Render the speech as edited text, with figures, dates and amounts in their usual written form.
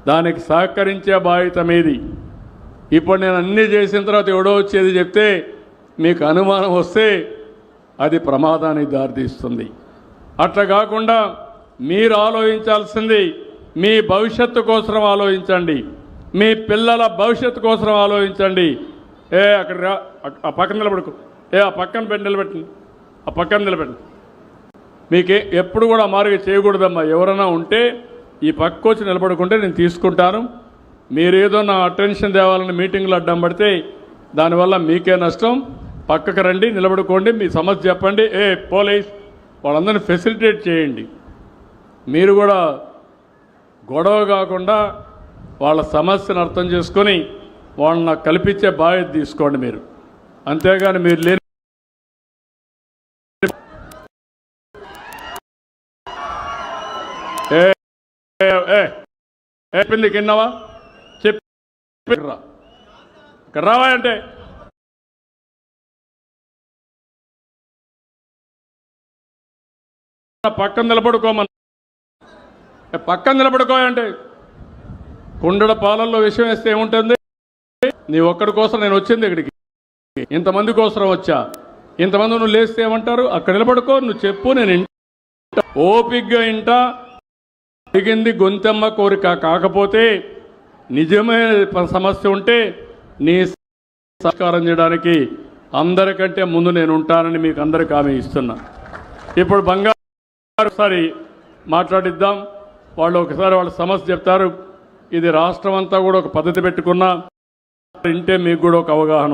దానికి సహకరించే బాధ్యత మీది. ఇప్పుడు నేను అన్నీ చేసిన తర్వాత ఎవడో వచ్చేది చెప్తే మీకు అనుమానం వస్తే అది ప్రమాదానికి దారితీస్తుంది. అట్లా కాకుండా మీరు ఆలోచించాల్సింది మీ భవిష్యత్తు కోసం ఆలోచించండి, మీ పిల్లల భవిష్యత్తు కోసం ఆలోచించండి. అక్కడ ఆ పక్కన నిలబడుకో, ఆ పక్కన నిలబెట్టండి, ఆ పక్కన నిలబెట్టండి. మీకే ఎప్పుడు కూడా మారుగా చేయకూడదమ్మా. ఎవరైనా ఉంటే ఈ పక్క వచ్చి నిలబడుకుంటే నేను తీసుకుంటాను. మీరేదో నా అటెన్షన్ తేవాలని మీటింగ్లో అడ్డం పడితే దానివల్ల మీకే నష్టం. పక్కకు రండి, నిలబడుకోండి, మీ సమస్య చెప్పండి. పోలీస్ వాళ్ళందరినీ ఫెసిలిటేట్ చేయండి. మీరు కూడా గొడవ కాకుండా వాళ్ళ సమస్యను అర్థం చేసుకొని వాళ్ళని నాకు కల్పించే బాధ్యత తీసుకోండి మీరు. అంతేగాని మీరు లేని చెప్పింది కిన్నావా చెప్పి రావా అంటే పక్కన నిలబడుకోమని, పక్కన నిలబడుకోయంటే కుండడ పాలల్లో విషయం వేస్తే ఏముంటుంది? నీ ఒక్కడి కోసం నేను వచ్చింది ఇక్కడికి, ఇంతమంది కోసం వచ్చా. ఇంతమంది నువ్వు లేస్తే ఏమంటారు? అక్కడ నిలబడుకో, నువ్వు చెప్పు, నేను ఇంట ఓపిగ్గా ఇంట. అడిగింది గొంతెమ్మ కోరిక కాకపోతే నిజమైన సమస్య ఉంటే నీ సహకారం చేయడానికి అందరికంటే ముందు నేను ఉంటానని మీకు అందరికి హామీ ఇస్తున్నా. ఇప్పుడు బంగారు ఒకసారి మాట్లాడిద్దాం. వాళ్ళు ఒకసారి వాళ్ళ సమస్య చెప్తారు. ఇది రాష్ట్రం అంతా కూడా ఒక పద్ధతి పెట్టుకున్నా, వింటే మీకు కూడా ఒక అవగాహన వస్తుంది.